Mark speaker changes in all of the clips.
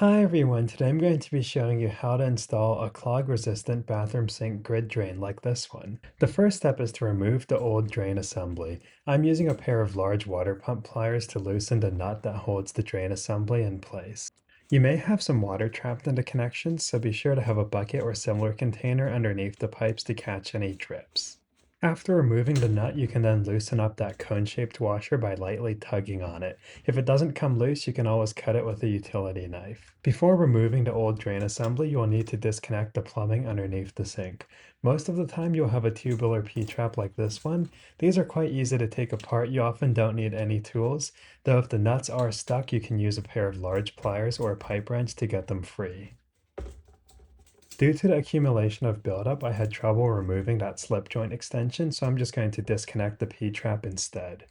Speaker 1: Hi everyone, today I'm going to be showing you how to install a clog-resistant bathroom sink grid drain like this one. The first step is to remove the old drain assembly. I'm using a pair of large water pump pliers to loosen the nut that holds the drain assembly in place. You may have some water trapped in the connections, so be sure to have a bucket or similar container underneath the pipes to catch any drips. After removing the nut, you can then loosen up that cone-shaped washer by lightly tugging on it. If it doesn't come loose, you can always cut it with a utility knife. Before removing the old drain assembly, you will need to disconnect the plumbing underneath the sink. Most of the time, you'll have a tubular P-trap like this one. These are quite easy to take apart. You often don't need any tools, though if the nuts are stuck, you can use a pair of large pliers or a pipe wrench to get them free. Due to the accumulation of buildup, I had trouble removing that slip joint extension, so I'm just going to disconnect the P-trap instead.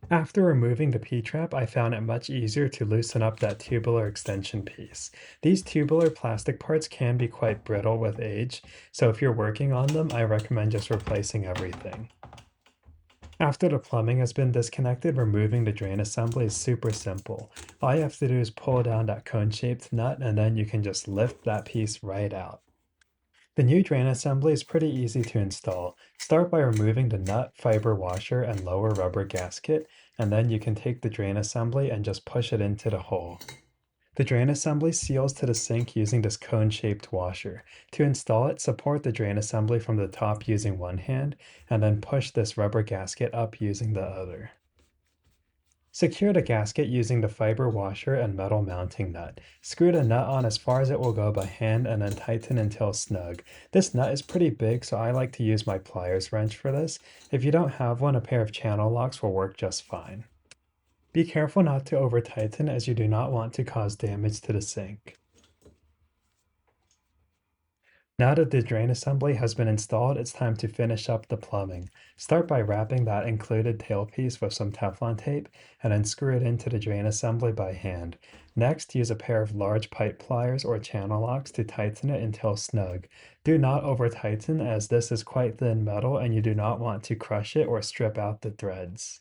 Speaker 1: After removing the P-trap, I found it much easier to loosen up that tubular extension piece. These tubular plastic parts can be quite brittle with age, so if you're working on them, I recommend just replacing everything. After the plumbing has been disconnected, removing the drain assembly is super simple. All you have to do is pull down that cone-shaped nut and then you can just lift that piece right out. The new drain assembly is pretty easy to install. Start by removing the nut, fiber washer, and lower rubber gasket, and then you can take the drain assembly and just push it into the hole. The drain assembly seals to the sink using this cone-shaped washer. To install it, support the drain assembly from the top using one hand, and then push this rubber gasket up using the other. Secure the gasket using the fiber washer and metal mounting nut. Screw the nut on as far as it will go by hand and then tighten until snug. This nut is pretty big, so I like to use my pliers wrench for this. If you don't have one, a pair of channel locks will work just fine. Be careful not to over tighten as you do not want to cause damage to the sink. Now that the drain assembly has been installed, it's time to finish up the plumbing. Start by wrapping that included tailpiece with some Teflon tape and then screw it into the drain assembly by hand. Next, use a pair of large pipe pliers or channel locks to tighten it until snug. Do not over tighten as this is quite thin metal and you do not want to crush it or strip out the threads.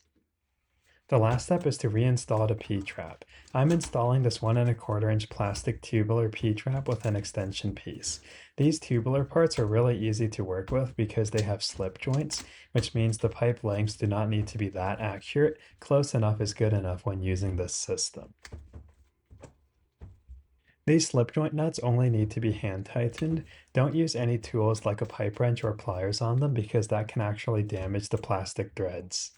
Speaker 1: The last step is to reinstall the P-trap. I'm installing this 1¼ inch plastic tubular P-trap with an extension piece. These tubular parts are really easy to work with because they have slip joints, which means the pipe lengths do not need to be that accurate. Close enough is good enough when using this system. These slip joint nuts only need to be hand tightened. Don't use any tools like a pipe wrench or pliers on them because that can actually damage the plastic threads.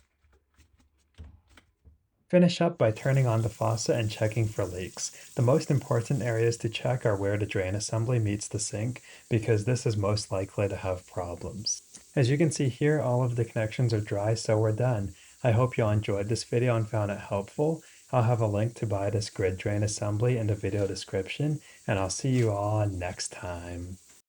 Speaker 1: Finish up by turning on the faucet and checking for leaks. The most important areas to check are where the drain assembly meets the sink, because this is most likely to have problems. As you can see here, all of the connections are dry, so we're done. I hope you all enjoyed this video and found it helpful. I'll have a link to buy this grid drain assembly in the video description, and I'll see you all next time.